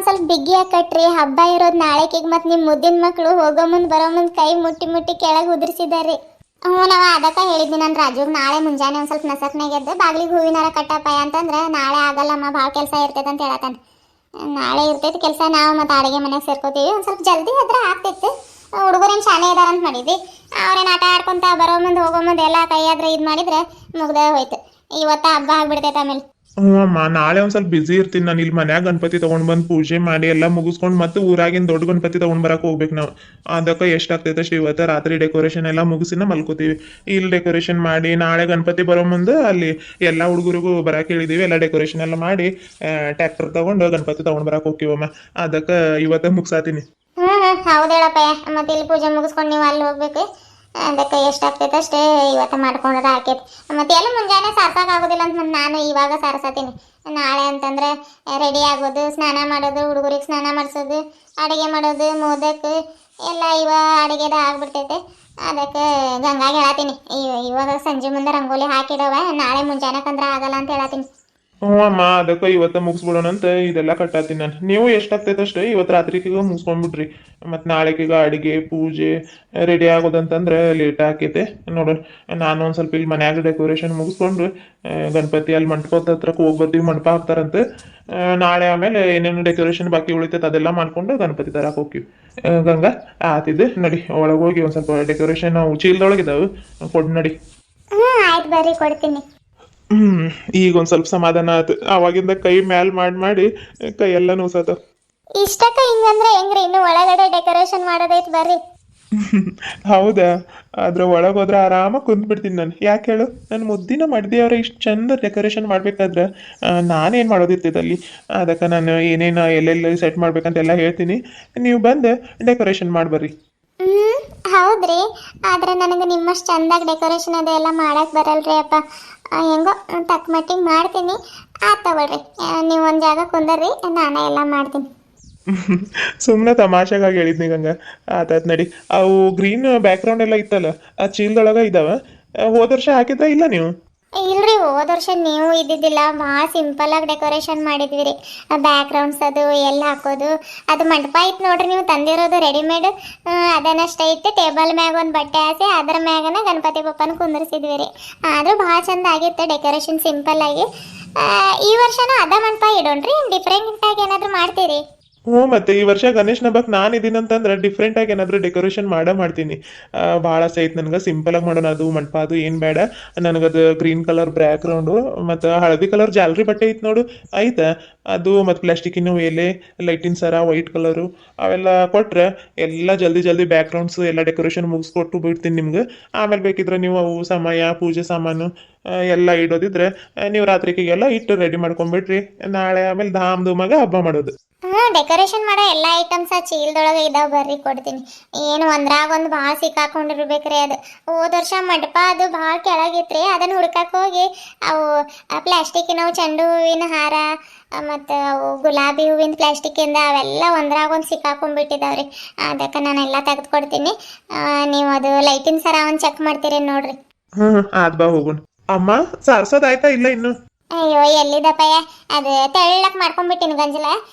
ಒಂದ್ ಸ್ವಲ್ಪ ಬಿಗಿಯಾಗಿ ಕಟ್ರಿ. ಹಬ್ಬ ಇರೋದು ನಾಳೆಕಿಗೆ. ಮತ್ತು ನಿಮ್ಮ ಮುದ್ದಿನ ಮಕ್ಕಳು ಹೋಗೋ ಮುಂದೆ ಬರೋ ಮುಂದೆ ಕೈ ಮುಟ್ಟಿ ಮುಟ್ಟಿ ಕೆಳಗೆ ಉದುರಿಸಿದಾರೆ. ಹ್ಞೂ ನಾವು ಅದಕ್ಕೆ ಹೇಳಿದ್ವಿ ನಾನು ರಾಜುಗೆ ನಾಳೆ ಮುಂಜಾನೆ ಒಂದು ಸ್ವಲ್ಪ ನಸಕ್ನಾಗ ಎದ್ದು ಬಾಗಿಲಿಗೆ ಹೂವಿನಾರ ಕಟ್ಟಪ್ಪ ಅಂತಂದ್ರೆ ನಾಳೆ ಆಗಲ್ಲಮ್ಮ ಭಾಳ ಕೆಲಸ ಇರ್ತೈತೆ ಅಂತ ಹೇಳತ್ತಾನೆ. ನಾಳೆ ಇರ್ತೈತೆ ಕೆಲಸ. ನಾವು ಮತ್ತು ಅಡುಗೆ ಮನೆಗೆ ಸೇರ್ಕೋತೀವಿ. ಒಂದು ಸ್ವಲ್ಪ ಜಲ್ದಿ ಆದ್ರೆ ಆಗ್ತೈತೆ. ಹುಡುಗರೇನು ಶಾನೆ ಇದಾರ ಅಂತ ಮಾಡಿದ್ವಿ. ಅವ್ರೇನು ಆಟ ಆಡ್ಕೊಂತ ಬರೋ ಮುಂದೆ ಹೋಗೋ ಮುಂದೆ ಎಲ್ಲ ಕೈಯಾದ್ರೆ ಇದು ಮಾಡಿದ್ರೆ ಮುಗ್ದೇ ಹೋಯ್ತು. ಇವತ್ತು ಹಬ್ಬ ಆಗ್ಬಿಡ್ತೈತೆ ಆಮೇಲೆ. ಹ್ಞೂ ಅಮ್ಮ, ನಾಳೆ ಒಂದು ಸ್ವಲ್ಪ ಬಿಸಿ ಇರ್ತೀನಿ. ನಾನು ಇಲ್ಲಿ ಮನ್ಯಾಗ ಗಣಪತಿ ತೊಗೊಂಡು ಬಂದು ಪೂಜೆ ಮಾಡಿ ಎಲ್ಲ ಮುಗಿಸ್ಕೊಂಡು ಮತ್ತೆ ಊರಾಗಿನ ದೊಡ್ಡ ಗಣಪತಿ ತೊಗೊಂಡು ಬರಕ್ಕೆ ಹೋಗ್ಬೇಕು ನಾವು. ಅದಕ್ಕೆ ಎಷ್ಟಾಗ್ತೈತೆ ಅಷ್ಟು ಇವತ್ತು ರಾತ್ರಿ ಡೆಕೋರೇಷನ್ ಎಲ್ಲ ಮುಗಿಸಿನ ಮಲ್ಕೋತೀವಿ. ಇಲ್ಲಿ ಡೆಕೋರೇಷನ್ ಮಾಡಿ ನಾಳೆ ಗಣಪತಿ ಬರೋ ಮುಂದೆ ಅಲ್ಲಿ ಎಲ್ಲ ಹುಡುಗರಿಗೂ ಬರಕ್ಕೆ ಹೇಳಿದ್ದೀವಿ. ಎಲ್ಲ ಡೆಕೋರೇಷನ್ ಎಲ್ಲ ಮಾಡಿ ಟ್ರ್ಯಾಕ್ಟರ್ ತೊಗೊಂಡು ಗಣಪತಿ ತೊಗೊಂಡು ಬರಕ್ಕೆ ಹೋಗ್ತೀವಮ್ಮ. ಅದಕ್ಕೆ ಇವತ್ತೇ ಮುಗಿಸಾತೀನಿ. ಹೌದು ಹೇಳಪ್ಪ. ಮತ್ತೆ ಇಲ್ಲಿ ಪೂಜೆ ಮುಗಿಸ್ಕೊಂಡು ನೀವು ಅಲ್ಲಿ ಹೋಗ್ಬೇಕು. ಅದಕ್ಕೆ ಎಷ್ಟಾಗ್ತೈತೆ ಅಷ್ಟೇ ಇವತ್ತು ಮಾಡ್ಕೊಂಡ್ರೆ ಆಕೈತಿ. ಮತ್ತೆ ಎಲ್ಲ ಮುಂಜಾನೆ ಸಾರ್ಸೋಕ್ಕಾಗೋದಿಲ್ಲ ಅಂತ ನಾನು ಇವಾಗ ಸಾರ್ಸತ್ತೀನಿ. ನಾಳೆ ಅಂತಂದ್ರೆ ರೆಡಿ ಆಗೋದು, ಸ್ನಾನ ಮಾಡೋದು, ಹುಡುಗರಿಗೆ ಸ್ನಾನ ಮಾಡಿಸೋದು, ಅಡುಗೆ ಮಾಡೋದು, ಮೋದಕ್ಕೆ ಎಲ್ಲ ಅಡುಗೆದ ಆಗ್ಬಿಡ್ತೈತೆ. ಅದಕ್ಕೆ ಗಂಗಾಗಿ ಹೇಳತ್ತೀನಿ ಇವಾಗ ಸಂಜೆ ಮುಂದೆ ರಂಗೋಲಿ ಹಾಕಿಡವ. ನಾಳೆ ಮುಂಜಾನಕ್ಕಂದ್ರೆ ಆಗಲ್ಲ ಅಂತ ಹೇಳತ್ತೀನಿ. ಹ್ಞೂ ಅಮ್ಮ, ಅದಕ್ಕೆ ಇವತ್ತು ಮುಗಿಸ್ಬಿಡೋಣ ಅಂತ ಇದೆಲ್ಲ ಕಟ್ಟಾತೀನಿ ನಾನು. ನೀವು ಎಷ್ಟಾಗ್ತೈತೆ ಅಷ್ಟೇ ಇವತ್ತು ರಾತ್ರಿಗೆ ಮುಗಿಸ್ಕೊಂಡ್ಬಿಡ್ರಿ. ಮತ್ತು ನಾಳೆಗೀಗ ಅಡುಗೆ ಪೂಜೆ ರೆಡಿ ಆಗೋದಂತಂದ್ರೆ ಲೇಟ್ ಆಕೈತೆ ನೋಡೋಣ. ನಾನು ಒಂದು ಸ್ವಲ್ಪ ಇಲ್ಲಿ ಮನ್ಯಾಗ ಡೆಕೋರೇಷನ್ ಮುಗಿಸ್ಕೊಂಡು ಗಣಪತಿ ಅಲ್ಲಿ ಮಂಟಪದ ಹತ್ರಕ್ಕೆ ಹೋಗಿ ಬರ್ತೀವಿ. ಮಂಟಪ ಹಾಕ್ತಾರಂತೆ ನಾಳೆ. ಆಮೇಲೆ ಏನೇನು ಡೆಕೋರೇಷನ್ ಬಾಕಿ ಉಳಿತೈತೆ ಅದೆಲ್ಲ ಮಾಡ್ಕೊಂಡು ಗಣಪತಿ ತರಕ್ಕೆ ಹೋಗ್ತೀವಿ. ಗಂಗಾ ಆತಿದ್ದು ನಡಿ ಒಳಗೆ ಹೋಗಿ ಒಂದು ಸ್ವಲ್ಪ ಡೆಕೋರೇಷನ್ ಚೀಲದೊಳಗಿದಾವೆ ಕೊಡು ನಡಿ. ಆಯ್ತು ಬರ್ರಿ, ಕೊಡ್ತೀನಿ. ಈಗ ಒಂದು ಸ್ವಲ್ಪ ಸಮಾಧಾನ ಆಯ್ತು. ಅವಾಗಿಂದ ಕೈ ಮ್ಯಾಲ್ ಮಾಡಿ ಕೈ ಎಲ್ಲ ನೋಸತ್ತ. ಇಷ್ಟಕ್ಕ ಹಿಂಗಂದ್ರೆ ಹೆಂಗ್ರಿ? ಇನ್ನು ಒಳಗಡೆ ಡೆಕೋರೇಷನ್ ಮಾಡೋದೈತೆ ಬರ್ರಿ. ಹೌದಾ? ಅದ್ರ ಒಳಗೆ ಹೋದ್ರೆ ಆರಾಮಾಗಿ ಕುಂದ್ಬಿಡ್ತೀನಿ ನಾನು. ಯಾಕೆ ಹೇಳು, ನನ್ನ ಮುದ್ದಿನ ಮಾಡಿದೆಯವ್ರ ಇಷ್ಟು ಚಂದ ಡೆಕೋರೇಷನ್ ಮಾಡ್ಬೇಕಾದ್ರೆ ನಾನೇನು ಮಾಡೋದಿರ್ತೈತೆ ಅದಕ್ಕೆ ನಾನು ಏನೇನು ಎಲ್ಲೆಲ್ಲಿ ಸೆಟ್ ಮಾಡ್ಬೇಕಂತೆಲ್ಲ ಹೇಳ್ತೀನಿ. ನೀವು ಬಂದು ಡೆಕೋರೇಷನ್ ಮಾಡ್ಬರ್ರಿ. ಹೌದ್ರಿ. ಆದ್ರೆ ನನಗೆ ನಿಮ್ಮಷ್ಟು ಚಂದಾಗಿ ಡೆಕೋರೇಷನ್ ಅದೆಲ್ಲ ಮಾಡಕ್ಕೆ ಬರಲ್ರಿ ಅಪ್ಪ. ಹೆಂಗೋ ತಕ್ಕ ಮಟ್ಟಿಗೆ ಮಾಡ್ತೀನಿ. ತಗೊಳ್ರಿ, ನೀವು ಒಂದು ಜಾಗ ಕುಂದರ್ರಿ, ನಾನೇ ಎಲ್ಲ ಮಾಡ್ತೀನಿ. ಸುಮ್ಮನೆ ತಮಾಷೆಗಾಗಿ ಹೇಳಿದ್ನಿ ಗಂಗ. ಆತಾಯ್ತು ನಡಿ. ಅವು ಗ್ರೀನ್ ಬ್ಯಾಕ್ಗ್ರೌಂಡ್ ಎಲ್ಲ ಇತ್ತಲ್ಲ ಆ ಚೀಲದೊಳಗೆ ಇದಾವ. ಹೋದ ವರ್ಷ ಹಾಕಿದ್ರ ಇಲ್ಲ ನೀವು? ಇಲ್ರಿ, ಹೋದ ವರ್ಷ ನೀವು ಇದ್ದಿದ್ದಿಲ್ಲ. ಭಾಳ ಸಿಂಪಲಾಗಿ ಡೆಕೋರೇಷನ್ ಮಾಡಿದ್ವಿ ರೀ. ಬ್ಯಾಕ್ಗ್ರೌಂಡ್ಸ್ ಅದು ಎಲ್ಲ ಹಾಕೋದು. ಅದು ಮಂಟಪ ಇತ್ತು ನೋಡ್ರಿ ನೀವು ತಂದಿರೋದು ರೆಡಿಮೇಡ್. ಅದನ್ನಷ್ಟೇ ಇತ್ತು. ಟೇಬಲ್ ಮ್ಯಾಗ ಒಂದು ಬಟ್ಟೆ ಹಾಸಿ ಅದ್ರ ಮ್ಯಾಗನ ಗಣಪತಿ ಬಪ್ಪನ ಕುಂದರ್ಸಿದ್ವಿ ರೀ. ಆದರೂ ಭಾಳ ಚಂದ ಆಗಿತ್ತು ಡೆಕೋರೇಷನ್ ಸಿಂಪಲ್ಲಾಗಿ. ಈ ವರ್ಷನೂ ಅದ ಮಂಟಪ ಇಡೋಣ್ರಿ, ಡಿಫ್ರೆಂಟಾಗಿ ಏನಾದರೂ ಮಾಡ್ತೀರಿ? ಹ್ಞೂ, ಮತ್ತೆ ಈ ವರ್ಷ ಗಣೇಶನ ಹಬ್ಬಕ್ಕೆ ನಾನು ಇದೀನಂತಂದ್ರೆ ಡಿಫ್ರೆಂಟಾಗಿ ಏನಾದರೂ ಡೆಕೋರೇಷನ್ ಮಾಡ್ತೀನಿ. ಭಾಳ ಐತೆ ನನಗೆ. ಸಿಂಪಲಾಗಿ ಮಾಡೋಣ. ಅದು ಮಂಟಪ ಅದು ಏನು ಬೇಡ ನನಗದು. ಗ್ರೀನ್ ಕಲರ್ ಬ್ಯಾಕ್ಗ್ರೌಂಡು ಮತ್ತು ಹಳದಿ ಕಲರ್ ಜಾಲ್ರಿ ಬಟ್ಟೆ ಐತೆ ನೋಡು, ಆಯ್ತಾ ಅದು. ಮತ್ತು ಪ್ಲಾಸ್ಟಿಕ್ಕಿನ ಎಲೆ, ಲೈಟಿನ ಸರ, ವೈಟ್ ಕಲರು ಅವೆಲ್ಲ ಕೊಟ್ಟರೆ ಎಲ್ಲ ಜಲ್ದಿ ಬ್ಯಾಕ್ಗ್ರೌಂಡ್ಸು ಎಲ್ಲ ಡೆಕೋರೇಷನ್ ಮುಗಿಸ್ಕೊಟ್ಟು ಬಿಡ್ತೀನಿ ನಿಮ್ಗೆ. ಆಮೇಲೆ ಬೇಕಿದ್ರೆ ನೀವು ಅವು ಸಮಯ ಪೂಜೆ ಸಾಮಾನು ಎಲ್ಲ ಇಡೋದಿದ್ರೆ ನೀವು ರಾತ್ರಿಗೆಲ್ಲ ಇಟ್ಟು ರೆಡಿ ಮಾಡ್ಕೊಂಬಿಡ್ರಿ. ನಾಳೆ ಆಮೇಲೆ ಧಾಮ್ ಧೂಮಾಗ ಹಬ್ಬ ಮಾಡೋದು. ಡೆಕೋರೇಷನ್ ಮಾಡೋ ಎಲ್ಲ ಐಟಮ್ಸ್ ಆ ಚೀಲದೊಳಗೆ ಇದಾವೆ ಬರ್ರಿ, ಕೊಡ್ತೀನಿ. ಏನು ಒಂದ್ರಾಗ ಒಂದು ಭಾಳ ಸಿಕ್ಕಾಕೊಂಡಿರ್ಬೇಕ್ರಿ. ಅದು ಹೋದ ವರ್ಷ ಮಂಟಪ ಅದು ಭಾಳ ಕೆಳಗಿತ್ರಿ. ಅದನ್ನು ಹುಡ್ಕಕ್ಕೆ ಹೋಗಿ ಅವು ಪ್ಲಾಸ್ಟಿಕ್ಕಿನವು ಚೆಂಡು ಹೂವಿನ ಹಾರ ಮತ್ತು ಅವು ಗುಲಾಬಿ ಹೂವಿನ ಪ್ಲಾಸ್ಟಿಕ್ಕಿಂದ ಅವೆಲ್ಲ ಒಂದ್ರಾಗ ಒಂದು ಸಿಕ್ಕಾಕೊಂಡ್ಬಿಟ್ಟಿದ್ದಾವ್ರಿ. ಅದಕ್ಕೆ ನಾನೆಲ್ಲ ತೆಗೆದುಕೊಡ್ತೀನಿ. ನೀವು ಅದು ಲೈಟಿನ ಸರ ಒಂದು ಚೆಕ್ ಮಾಡ್ತೀರಿ ನೋಡ್ರಿ. ಆದ್ ಬಾ ಹೋಗೋಣ. ಅಮ್ಮ ಸಾರ್ಸೋದಾಯ್ತಾ ಇಲ್ಲ ಇನ್ನು? ಅಯ್ಯೋ ಎಲ್ಲಿದಪ್ಪಯ್ಯ, ಅದು ತೆಳ್ಳಕ್ಕೆ ಮಾಡ್ಕೊಂಡ್ಬಿಟ್ಟಿನಿ ಗಂಜಲ.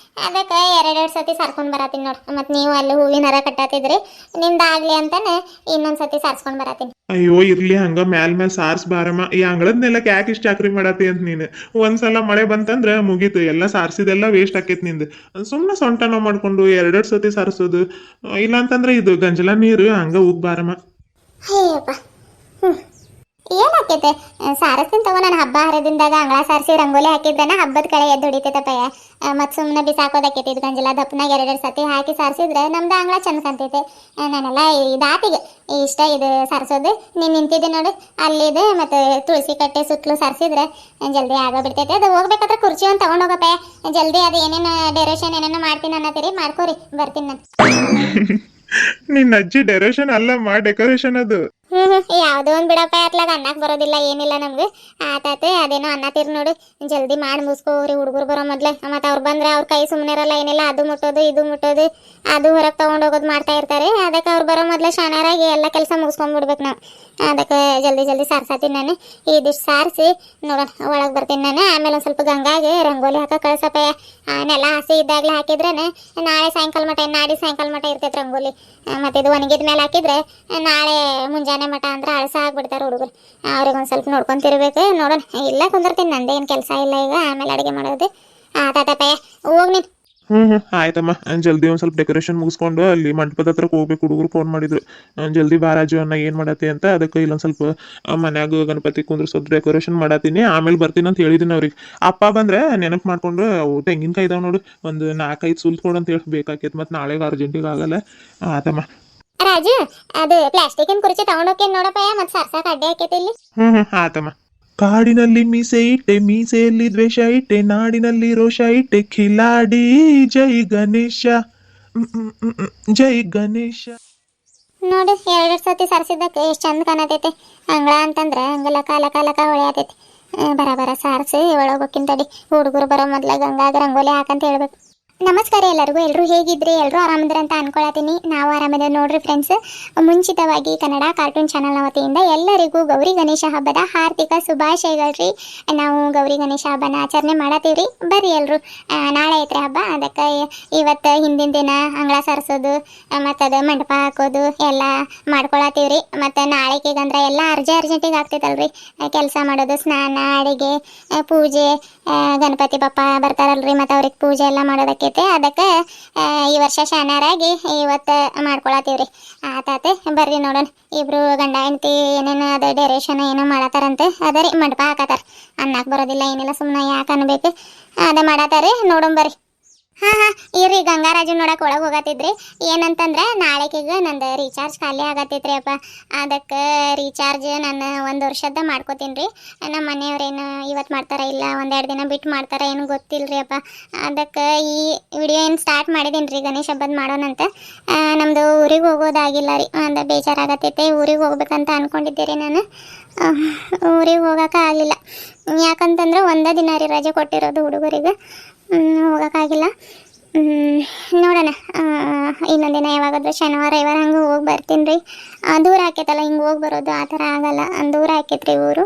ಅದಕ್ಕೆ ಎರಡೆರಡು ಸತಿ ಸಾರ್ಕೊಂಡು ಬರತ್ತೀನಿ ನೋಡಿ. ಮತ್ತು ನೀವು ಅಲ್ಲಿ ಹೂವಿನ ಹಾರ ಕಟ್ಟಾತಿದ್ರಿ, ನಿಮ್ದಾಗಲಿ ಅಂತಾನೆ ಇನ್ನೊಂದು ಸತಿ ಸಾರ್ಸ್ಕೊಂಡು ಬರತ್ತೀನಿ. ಅಯ್ಯೋ ಇರ್ಲಿ, ಹಂಗ ಮ್ಯಾಲ್ ಸಾರ್ಸ್ ಬಾರಮ್ಮ. ಈ ಅಂಗಳದ್ನೆಲ್ಲಕ್ಕೆ ಯಾಕೆ ಇಷ್ಟು ಚಾಕ್ರಿ ಮಾಡತ್ತಿ ಅಂತ ನೀನು. ಒಂದ್ಸಲ ಮಳೆ ಬಂತಂದ್ರೆ ಮುಗೀತು, ಎಲ್ಲ ಸಾರ್ಸಿದೆಲ್ಲ ವೇಸ್ಟ್ ಆಕೈತಿ ನಿಂದು. ಸುಮ್ಮನೆ ಸೊಂಟ ನೋವು ಮಾಡ್ಕೊಂಡು ಎರಡೆರಡು ಸತಿ ಸಾರಿಸೋದು. ಇಲ್ಲಾಂತಂದ್ರೆ ಇದು ಗಂಜಲ ನೀರು ಹಂಗ ಉಗ್ ಬಾರಮ್ಮ. ಅಯ್ಯಪ್ಪ, ಏನಾಕೈತೆ ಸಾರಸ್ತೀನಿ ತಗೋ. ನಾನು ಹಬ್ಬ ಹರಿದಿಂದಾಗ ಅಂಗಳ ಸಾರಿಸಿ ರಂಗೋಲಿ ಹಾಕಿದ್ರನ ಹಬ್ಬದ ಕಳೆ ಎದ್ದು ಹೊಡಿತೈತಪ್ಪಯ್ಯ. ಮತ್ತು ಸುಮ್ಮನೆ ಬಿಸಾಕೋದಕ್ಕೈತಿ. ಇದು ಗಂಜಲ ದಪ್ಪನಾಗ ಎರಡೆರಡು ಸತಿ ಹಾಕಿ ಸಾರಿಸಿದ್ರೆ ನಮ್ದು ಅಂಗಳ ಚಂದ ಕಾಣ್ತೈತೆ. ನಾನೆಲ್ಲ ಇದಾತಿಗೆ ಇಷ್ಟ ಇದು ಸಾರಿಸೋದು. ನೀನು ನಿಂತಿದ್ದೆ ನೋಡು ಅಲ್ಲಿದೆ. ಮತ್ತು ತುಳಸಿ ಕಟ್ಟೆ ಸುತ್ತಲೂ ಸಾರಿಸಿದ್ರೆ ಜಲ್ದಿ ಆಗೋಗ್ಬಿಡ್ತೈತೆ. ಅದು ಹೋಗ್ಬೇಕಾದ್ರೆ ಕುರ್ಚಿ ಒಂದು ತೊಗೊಂಡೋಗಪ್ಪಯ್ಯ. ಜಲ್ದಿ ಅದು ಏನೇನು ಡೆಕೋರೇಷನ್ ಏನೇನೋ ಮಾಡ್ತೀನಿ ಅನ್ನತ್ತೀರಿ, ಮಾಡ್ಕೋರಿ, ಬರ್ತೀನಿ ನಾನು. ನಿನ್ನ ಅಜ್ಜಿ ಡೆಕೋರೇಷನ್ ಅಲ್ಲಮ್ಮ, ಡೆಕೋರೇಷನ್ ಅದು. ಯಾವುದೋ ಒಂದು ಬಿಡಪ್ಪ ಅತ್ಲಾಗ ಅನ್ನಕ್ಕೆ ಬರೋದಿಲ್ಲ ಏನಿಲ್ಲ ನಮ್ಗೆ ಆತಾತೆ ಅದೇನೋ ಅನ್ನತ್ತೀರಿ ನೋಡು ಜಲ್ದಿ ಮಾಡಿ ಮುಗಿಸ್ಕೋರಿ ಹುಡುಗರು ಬರೋ ಮೊದ್ಲೆ ಮತ್ತು ಅವ್ರು ಬಂದ್ರೆ ಅವ್ರ ಕೈ ಸುಮ್ಮನೆ ಇರಲ್ಲ ಏನಿಲ್ಲ ಅದು ಮುಟ್ಟೋದು ಇದು ಮುಟ್ಟೋದು ಅದು ಹೊರಗೆ ತೊಗೊಂಡು ಹೋಗೋದು ಮಾಡ್ತಾ ಇರ್ತಾರೆ ಅದಕ್ಕೆ ಅವ್ರು ಬರೋ ಮೊದಲೇ ಶಾಣ್ಯರಾಗಿ ಎಲ್ಲ ಕೆಲಸ ಮುಗಿಸ್ಕೊಂಡ್ಬಿಡ್ಬೇಕು ನಾವು ಅದಕ್ಕೆ ಜಲ್ದಿ ಜಲ್ದಿ ಸಾರ್ಸಾತೀನಿ ನಾನು ಇದಿಷ್ಟು ಸಾರಿಸಿ ನೋಡೋಣ ಒಳಗೆ ಬರ್ತೀನಿ ನಾನು ಆಮೇಲೆ ಒಂದು ಸ್ವಲ್ಪ ಗಂಗಾಗೆ ರಂಗೋಲಿ ಹಾಕೋ ಕಳ್ಸಪ್ಪ ನೆಲ ಹಸಿ ಇದ್ದಾಗಲೇ ಹಾಕಿದ್ರೆ ನಾಳೆ ಸಾಯಂಕಾಲ ಮಟ ನಾಡಿ ಸಾಯಂಕಾಲ ಮಟ ಇರ್ತೈತೆ ರಂಗೋಲಿ ಮತ್ತು ಇದು ಒಣಗಿದ ಮೇಲೆ ಹಾಕಿದ್ರೆ ನಾಳೆ ಮುಂಜಾನೆ ಮಟ ಅಂದ್ರೆ ಅಳಸ ಆಗ್ಬಿಡ್ತಾರೆ ಹುಡುಗರು ಅವ್ರಿಗೆ ಒಂದು ಸ್ವಲ್ಪ ನೋಡ್ಕೊಂತಿರ್ಬೇಕು ನೋಡೋಣ ಇಲ್ಲ ಕುಂದಿರ್ತೀನಿ ನಂದೇನು ಕೆಲಸ ಇಲ್ಲ ಈಗ ಆಮೇಲೆ ಅಡುಗೆ ಮಾಡೋದು ತಾತಪ್ಪಯ್ಯ ಹೋಗಿ ನೀನು ಆಯ್ತಮ್ಮ ಜಲ್ದಿ ಒಂದು ಸ್ವಲ್ಪ ಡೆಕೋರೇಷನ್ ಮುಗಿಸ್ಕೊಂಡು ಅಲ್ಲಿ ಮಂಟಪದ ಹತ್ರಕ್ಕೆ ಹೋಗ್ಬೇಕು ಹುಡುಗರು ಫೋನ್ ಮಾಡಿದ್ರು ಜಲ್ದಿ ಬಾರಾಜು ಅನ್ನ ಏನು ಮಾಡತ್ತೆ ಅಂತ ಅದಕ್ಕೆ ಇಲ್ಲೊಂದು ಸ್ವಲ್ಪ ಮನ್ಯಾಗ ಗಣಪತಿ ಕುಂದ್ರಸೋದು ಡೆಕೋರೇಷನ್ ಮಾಡತ್ತೀನಿ ಆಮೇಲೆ ಬರ್ತೀನಿ ಅಂತ ಹೇಳಿದ್ದೀನಿ ಅವ್ರಿಗೆ ಅಪ್ಪ ಬಂದ್ರೆ ನೆನಪು ಮಾಡ್ಕೊಂಡು ಅವು ತೆಂಗಿನಕಾಯಿ ಇದಾವೆ ನೋಡು ಒಂದು 4-5 ಸುಲ್ತ್ ಕೊಡು ಅಂತ ಹೇಳಿ ಬೇಕಾಕೈತೆ ಮತ್ತು ನಾಳೆಗೆ ಅರ್ಜೆಂಟಿಗೆ ಆಗಲ್ಲ ಆತಮ್ಮ ರಾಜು ಅದು ಪ್ಲಾಸ್ಟಿಕಿನ ಕುರ್ಚಿ ತಗೊಂಡೋಕೇನು ನೋಡಪ್ಪಯ್ಯ ಮತ್ತು ಸರ್ಸಾಕ ಅಡ್ಡೆ ಹಾಕೈತಿ ಇಲ್ಲಿ ಆತಮ್ಮ ಕಾಡಿನಲ್ಲಿ ಮೀಸೆ ಇಟ್ಟೆ ಮೀಸೆಯಲ್ಲಿ ದ್ವೇಷ ಇಟ್ಟೆ ನಾಡಿನಲ್ಲಿ ರೋಷ ಇಟ್ಟೆ ಖಿಲಾಡಿ ಜೈ ಗಣೇಶ ಜೈ ಗಣೇಶ ನೋಡು 2 ಸತಿ ಸರ್ಸಿದ್ದಕ್ಕೆ ಎಷ್ಟು ಚಂದ ಕಾಣತೈತೆ ಅಂಗಳ ಅಂತಂದ್ರೆ ಹಂಗಲ್ಲ ಕಾಲ ಹೊಳೆಯತೈತಿ ಬರ ಸಾರಿಸಿ ಒಳಗೋಕಿನ ತಡಿ ಹುಡುಗರು ಬರೋ ಮೊದಲ ಗಂಗಾಗ ರಂಗೋಲಿ ಹಾಕಂತ ಹೇಳ್ಬೇಕು ನಮಸ್ಕಾರ ಎಲ್ಲರೂ ಹೇಗಿದ್ರಿ ಎಲ್ಲರೂ ಆರಾಮಿದ್ರೆ ಅಂತ ಅನ್ಕೊಳತೀನಿ ನಾವು ಆರಾಮಿದೆ ನೋಡ್ರಿ ಫ್ರೆಂಡ್ಸ್ ಮುಂಚಿತವಾಗಿ ಕನ್ನಡ ಕಾರ್ಟೂನ್ ಚಾನಲ್ನ ವತಿಯಿಂದ ಎಲ್ಲರಿಗೂ ಗೌರಿ ಗಣೇಶ ಹಬ್ಬದ ಹಾರ್ದಿಕ ಶುಭಾಶಯಗಳ್ರಿ ನಾವು ಗೌರಿ ಗಣೇಶ ಹಬ್ಬನ ಆಚರಣೆ ಮಾಡತ್ತೀವ್ರಿ ಬರ್ರಿ ಎಲ್ಲರೂ ನಾಳೆ ಐತ್ರಿ ಹಬ್ಬ ಅದಕ್ಕೆ ಇವತ್ತು ಹಿಂದಿನ ದಿನ ಅಂಗಳ ಸರಿಸೋದು ಮತ್ತು ಅದು ಮಂಟಪ ಹಾಕೋದು ಎಲ್ಲ ಮಾಡ್ಕೊಳತ್ತೀವ್ರಿ ಮತ್ತು ನಾಳೆಗಂದ್ರೆ ಎಲ್ಲ ಅರ್ಜೆಂಟಿಗೆ ಆಗ್ತೈತಲ್ರಿ ಕೆಲಸ ಮಾಡೋದು ಸ್ನಾನ ಅಡುಗೆ ಪೂಜೆ ಗಣಪತಿ ಬಪ್ಪ ಬರ್ತಾರಲ್ರಿ ಮತ್ತು ಅವ್ರಿಗೆ ಪೂಜೆ ಎಲ್ಲ ಮಾಡೋದಕ್ಕೆ ಅದಕ್ಕೆ ಈ ವರ್ಷ ಶಾನ್ಯಾರಾಗಿ ಇವತ್ತು ಮಾಡ್ಕೊಳತ್ತೀವ್ರಿ ಆತಾತೆ ಬರ್ರಿ ನೋಡೋಣ ಇಬ್ರು ಗಂಡ ಹೆಂಡತಿ ಏನೇನು ಅದು ಡೆರೇಷನ್ ಏನೋ ಮಾಡತ್ತಾರಂತೆ ಅದೇ ರೀ ಮಂಟಪ ಹಾಕತ್ತಾರ ಅನ್ನಕ್ಕೆ ಬರೋದಿಲ್ಲ ಏನಿಲ್ಲ ಸುಮ್ಮನೆ ಯಾಕೆ ಅನ್ಬೇಕು ಅದೇ ಮಾಡತ್ತಾರ ನೋಡೋಣ ಬರ್ರಿ ಇರ್ರಿ ಗಂಗಾರಾಜು ನೋಡಕ್ಕೆ ಒಳಗೆ ಹೋಗತ್ತಿದ್ರಿ ಏನಂತಂದ್ರೆ ನಾಳೆಗೆ ನಂದು ರೀಚಾರ್ಜ್ ಖಾಲಿ ಆಗತ್ತೈತ್ರಿ ಅಪ್ಪ ಅದಕ್ಕೆ ರೀಚಾರ್ಜ್ ನಾನು 1 ವರ್ಷದ ಮಾಡ್ಕೋತೀನಿ ರೀ ನಮ್ಮ ಮನೆಯವ್ರೇನು ಇವತ್ತು ಮಾಡ್ತಾರ ಇಲ್ಲ 1-2 ದಿನ ಬಿಟ್ಟು ಮಾಡ್ತಾರ ಏನು ಗೊತ್ತಿಲ್ಲರಿ ಅಪ್ಪ ಅದಕ್ಕೆ ಈ ವಿಡಿಯೋ ಏನು ಸ್ಟಾರ್ಟ್ ಮಾಡಿದ್ದೀನಿ ರೀ ಗಣೇಶ ಹಬ್ಬದ ಮಾಡೋಣಂತ ನಮ್ಮದು ಊರಿಗೆ ಹೋಗೋದಾಗಿಲ್ಲ ರೀ ಒಂದು ಬೇಜಾರಾಗತ್ತೈತೆ ಊರಿಗೆ ಹೋಗ್ಬೇಕಂತ ಅಂದ್ಕೊಂಡಿದ್ದೆ ರೀ ನಾನು ಊರಿಗೆ ಹೋಗೋಕೆ ಆಗಲಿಲ್ಲ ಯಾಕಂತಂದ್ರೆ 1 ದಿನ ರೀ ರಜೆ ಕೊಟ್ಟಿರೋದು ಹುಡುಗರಿಗೆ ಹೋಗೋಕ್ಕಾಗಿಲ್ಲ ನೋಡೋಣ ಇನ್ನೊಂದು ದಿನ ಯಾವಾಗಾದ್ರೂ ಶನಿವಾರ ರವಿವಾರ ಹಂಗೆ ಹೋಗಿ ಬರ್ತೀನಿ ರೀ ದೂರ ಆಕೈತಲ್ಲ ಹಿಂಗೆ ಹೋಗಿ ಬರೋದು ಆ ಥರ ಆಗಲ್ಲ ದೂರ ಆಕೈತ್ರಿ ಊರು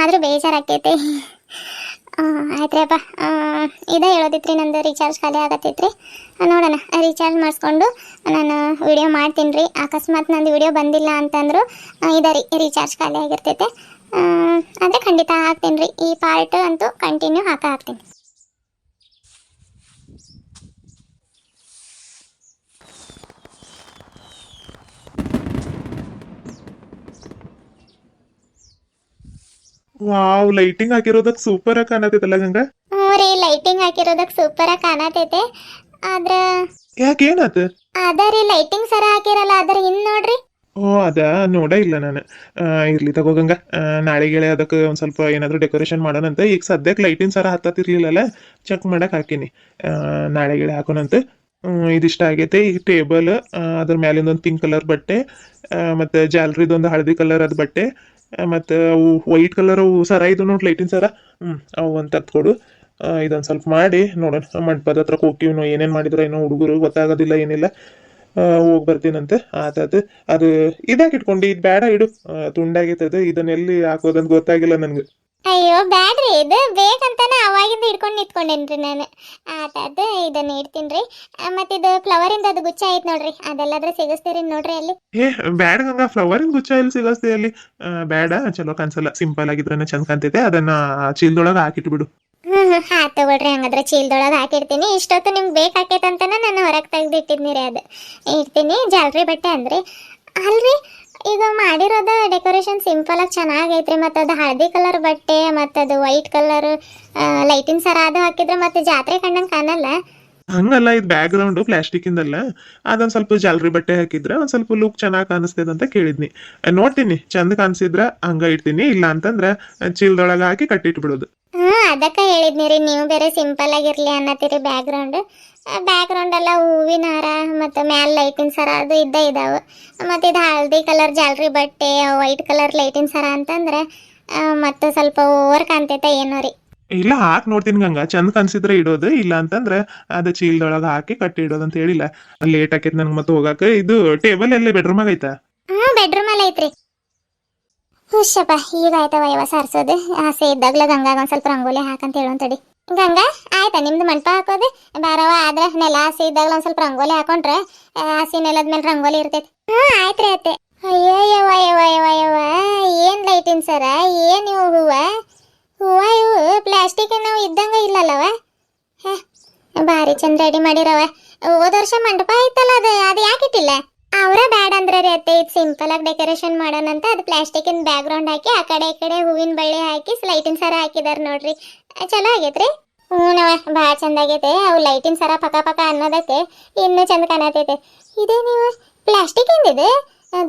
ಆದರೂ ಬೇಜಾರಾಕೈತಿ ಆಯ್ತು ಅಪ್ಪ ಇದೇ ಹೇಳೋದಿತ್ತು ರೀ ನಂದು ರೀಚಾರ್ಜ್ ಖಾಲಿ ಆಗತ್ತೈತ್ರಿ ನೋಡೋಣ ರೀಚಾರ್ಜ್ ಮಾಡಿಸ್ಕೊಂಡು ನಾನು ವಿಡಿಯೋ ಮಾಡ್ತೀನಿ ರೀ ಅಕಸ್ಮಾತ್ ನಂದು ವಿಡಿಯೋ ಬಂದಿಲ್ಲ ಅಂತಂದ್ರು ಇದೆ ರೀ ರೀಚಾರ್ಜ್ ಖಾಲಿ ಆಗಿರ್ತೈತೆ ಆದರೆ ಖಂಡಿತ ಹಾಕ್ತೀನಿ ರೀ ಈ ಪಾರ್ಟ್ ಅಂತೂ ಕಂಟಿನ್ಯೂ ಹಾಕ್ತೀನಿ ವಾವ್ ಲೈಟಿಂಗ್ ಹಾಕಿರೋದಕ್ಕೆ ಸೂಪರ್ ಆಗಿ ಕಾಣತೈತಲ್ಲ ಗಂಗಾ ಹ್ಞೂ ರೀ ಲೈಟಿಂಗ್ ಹಾಕಿರೋದಕ್ಕೆ ಸೂಪರ್ ಆಗಿ ಕಾಣತೈತೆ ಆದ್ರ ಯಾಕೆ ಏನಾತ ಅದ ರೀ ಲೈಟಿಂಗ್ ಸರ ಹಾಕಿರಲ್ಲ ಅದ್ರ ಹಿಂದ್ ನೋಡ್ರಿ ಓ ಅದ ನೋಡ ಇಲ್ಲ ನಾನು ಇರ್ಲಿ ತಗೋ ಗಂಗಾ ನಾಳೆಗೆ ಅದಕ್ಕೆ ಒಂದು ಸ್ವಲ್ಪ ಏನಾದರೂ ಡೆಕೋರೇಷನ್ ಮಾಡೋಣಂತ ಈಗ ಸದ್ಯಕ್ಕೆ ಲೈಟಿನ ಸರ ಹತ್ತತಿರ್ಲಿಲ್ಲಲ್ಲ ಚೆಕ್ ಮಾಡಕ್ಕೆ ಹಾಕೀನಿ ನಾಳೆಗೆ ಹಾಕೋಣಂತ ಇದಿಷ್ಟ ಆಗೈತೆ ಈಗ ಟೇಬಲ್ ಅದ್ರ ಮ್ಯಾಲಿಂದ ಒಂದು ಪಿಂಕ್ ಕಲರ್ ಬಟ್ಟೆ ಮತ್ತು ಜಾಲ್ರಿದೊಂದು ಹಳದಿ ಕಲರ್ ಅದು ಬಟ್ಟೆ ಮತ್ತು ಅವು ವೈಟ್ ಕಲರ್ ಅವು ಸರ ಇದು ನೋಡಿ ಲೈಟಿನ ಸರ ಅವು ಒಂದು ತತ್ಕೊಡು ಇದೊಂದು ಸ್ವಲ್ಪ ಮಾಡಿ ನೋಡೋಣ ಮಂಟಪದ ಹತ್ರಕ್ಕೆ ಹೋಗ್ತೀವಿ ನಾವು ಏನೇನು ಮಾಡಿದ್ರೆ ಏನೋ ಹುಡುಗರು ಗೊತ್ತಾಗೋದಿಲ್ಲ ಏನಿಲ್ಲ ಹೋಗಿ ಬರ್ತೀನಂತೆ ಆತಾತು ಅದು ಇದಾಗಿ ಇಟ್ಕೊಂಡು ಇದು ಬೇಡ ಇಡು ತುಂಡಾಗೈತದು ಇದನ್ನೆಲ್ಲಿ ಹಾಕೋದಂತ ಗೊತ್ತಾಗಿಲ್ಲ ನನಗೆ ಅಯ್ಯೋ ಬ್ಯಾಡ್ರಿ ಇದು ಬೇಕಂತಾನೆ ಅವಾಗಿಂದ ಹಿಡ್ಕೊಂಡು ನಿಂತ್ಕೊಂಡೇನ್ರಿ ನಾನು ಆತಾದ ಇದನ್ನ ಇಡ್ತೀನಿ ರೀ ಮತ್ತು ಇದು ಫ್ಲವರಿಂದ ಅದು ಗುಚ್ಚ ಐತೆ ನೋಡ್ರಿ ಅದೆಲ್ಲಾದ್ರೆ ಸಿಗಿಸ್ತೀರಿ ನೋಡ್ರಿ ಅಲ್ಲಿ ಬ್ಯಾಡ ಗಂಗಾ ಫ್ಲವರಿನ ಗುಚ್ಚ ಎಲ್ಲಿ ಸಿಗಸ್ತಿ ಅಲ್ಲಿ ಬೇಡ ಚಲೋ ಕಾಣಿಸಲ್ಲ ಸಿಂಪಲ್ ಆಗಿದ್ರೇನೆ ಚಂದ ಕಾಣ್ತೈತೆ ಅದನ್ನ ಚೀಲದೊಳಗೆ ಹಾಕಿಟ್ಬಿಡು ಆಯ್ತು ತಗೊಳ್ರಿ ಹಂಗಾದ್ರೆ ಚೀಲದೊಳಗೆ ಹಾಕಿರ್ತೀನಿ ಇಷ್ಟೊತ್ತು ನಿಮ್ಗೆ ಬೇಕಾಕೈತಂತಾನೆ ನಾನು ಹೊರಗೆ ತೆಗ್ದು ಇಟ್ಟಿದ್ನಿ ರೀ ಅದು ಇಡ್ತೀನಿ ಜಾಲ್ರಿ ಬಟ್ಟೆ ಅಂದ್ರೆ ಅಲ್ರಿ ಈಗ ಮಾಡಿರೋದು ಡೆಕೋರೇಷನ್ ಸಿಂಪಲ್ ಆಗಿ ಚೆನ್ನಾಗೈತ್ರಿ ಮತ್ತು ಅದು ಹಳದಿ ಕಲರ್ ಬಟ್ಟೆ ಮತ್ತು ಅದು ವೈಟ್ ಕಲರ್ ಲೈಟಿನ ಸರ ಅದು ಹಾಕಿದ್ರೆ ಮತ್ತೆ ಜಾತ್ರೆ ಕಂಡಂಗೆ ಕಾಣಲ್ಲ ಹಂಗಲ್ಲ, ಇದು ಬ್ಯಾಕ್ ಗ್ರೌಂಡ್ ಪ್ಲಾಸ್ಟಿಕ್ ಇಂದಲ್ಲ. ಅದೊಂದ್ ಸ್ವಲ್ಪ ಜಾಲರಿ ಬಟ್ಟೆ ಹಾಕಿದ್ರೆ ಒಂದ್ ಸ್ವಲ್ಪ ಲುಕ್ ಚೆನ್ನಾಗಿ ಕಾಣಿಸ್ತದೆ ಅಂತ ಕೇಳಿದ್ನಿ. ನೋಡ್ತೀನಿ, ಚಂದ ಕಾಣಿಸಿದ್ರ ಹಂಗ ಇಡ್ತೀನಿ, ಇಲ್ಲ ಅಂತಂದ್ರ ಚೀಲದೊಳಗ ಹಾಕಿ ಕಟ್ಟಿಟ್ಬಿಡೋದು. ಅದಕ್ಕೆ ಹೇಳಿದ್ನಿರಿ, ನೀವು ಬೇರೆ ಸಿಂಪಲ್ ಆಗಿರ್ಲಿ ಅನ್ನತ್ತೀರಿ. ಬ್ಯಾಕ್ ಗ್ರೌಂಡ್ ಎಲ್ಲ ಹೂವಿನ ಹಾರ ಮತ್ತು ಮ್ಯಾಲ ಲೈಟಿನ ಸರ ಅದು ಇದಾವೆ. ಮತ್ತು ಇದು ಹಳದಿ ಕಲರ್ ಜಾಲ್ರಿ ಬಟ್ಟೆ, ವೈಟ್ ಕಲರ್ ಲೈಟಿನ ಸರ ಅಂತಂದ್ರೆ ಮತ್ತು ಸ್ವಲ್ಪ ಓವರ್ ಕಾಣ್ತೈತೆ ಏನೋ ರೀ. ಇಲ್ಲ, ಹಾಕಿ ನೋಡ್ತೀನಿ ಗಂಗಾ, ಚಂದ ಕಾಣಿಸಿದ್ರೆ ಇಡೋದು, ಇಲ್ಲ ಅಂತಂದ್ರ ಅದ ಚೀಲದೊಳಗ ಹಾಕಿ ಕಟ್ಟಿ ಇಡೋದು ಅಂತ ಹೇಳಿಲ್ಲ. ಲೇಟ್ ಆಕೈತಿ ನನ್ಗೆ ಮತ್ತೆ ಹೋಗಾಕ. ಇದು ಟೇಬಲ್ ಎಲ್ಲಿ ಬೆಡ್ರೂಮ್ ಐತಾ? ಬೆಡ್ರೂಮ್ ಅಲ್ಲಿ ಐತ್ರಿ. ಹುಷಪ್ಪ, ಈಗ ಆಯ್ತವ ಯಾವ ಸಾರ್ಸೋದು. ಆಸೆ ಇದ್ದಾಗ್ಲ ಗಂಗಾಗ ಒಂದ್ ಸ್ವಲ್ಪ ರಂಗೋಲಿ ಹಾಕಂತ ಹೇಳೋಂತಡಿ. ಗಂಗಾ, ಆಯ್ತಾ ನಿಮ್ದು ಮಂಟಪ ಹಾಕೋದು? ಬಾರವ, ಆದ್ರೆ ನೆಲ ಹಸಿ ಇದ್ದಾಗಲ ಒಂದ್ ಸ್ವಲ್ಪ ರಂಗೋಲಿ ಹಾಕೊಂಡ್ರೆ ಹಸಿ ನೆಲದ ಮೇಲೆ ರಂಗೋಲಿ ಇರ್ತೈತಿ. ಆಯ್ತ್ರಿ ಅತ್ತೆ. ಅಯ್ಯಯ್ಯವ ಯವ ಯವ ಯವ, ಏನ್ ಲೈಟಿನ್ ಸರ, ಏನ್ ಇವು ಇವು ಪ್ಲಾಸ್ಟಿಕ್ ನಾವು ಇದ್ದಂಗ ಇಲ್ಲಲ್ಲವ. ಭಾರಿ ಚಂದ ರೆಡಿ ಮಾಡಿರವ. ಹೋದ ವರ್ಷ ಮಂಟಪ ಆಯ್ತಲ್ಲ, ಅದು ಯಾಕೆ ಇಟ್ಟಿಲ್ಲ? ಅವರ ಬ್ಯಾಡ್ ಅಂದ್ರೆ ರೀ ಅತ್ತೆ, ಇದು ಸಿಂಪಲ್ ಆಗಿ ಡೆಕೋರೇಷನ್ ಮಾಡೋಣಂತ ಅದು ಪ್ಲಾಸ್ಟಿಕ್ ಇನ್ ಬ್ಯಾಕ್ ಗ್ರೌಂಡ್ ಹಾಕಿ ಆ ಕಡೆ ಈ ಕಡೆ ಹೂವಿನ ಬಳ್ಳಿ ಹಾಕಿ ಲೈಟಿನ ಸರ ಹಾಕಿದಾರೆ ನೋಡ್ರಿ. ಚಲೋ ಆಗೈತ್ರಿ. ಹ್ಞೂನವ, ಭಾಳ ಚಂದ ಆಗೈತೆ. ಅವು ಲೈಟಿನ ಸರ ಪಕ ಪಕ ಅನ್ನೋದಕ್ಕೆ ಇನ್ನೂ ಚಂದ ಕಾಣತೈತೆ. ಇದೇ ನೀವು ಪ್ಲಾಸ್ಟಿಕ್ ಇಂದಿದೆ,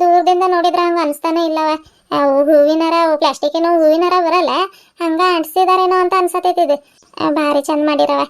ದೂರದಿಂದ ನೋಡಿದ್ರೆ ಹಂಗೆ ಅನಿಸ್ತಾನೆ ಇಲ್ಲವ. ಅವು ಹೂವಿನರ, ಅವು ಪ್ಲಾಸ್ಟಿಕ್ಕಿನ ಹೂವಿನರ ಬರಲ್ಲ, ಹಂಗ ಅಂಟಿಸಿದಾರೇನೋ ಅಂತ ಅನ್ಸತೈತಿ. ಇದು ಭಾರಿ ಚಂದ ಮಾಡಿರವ.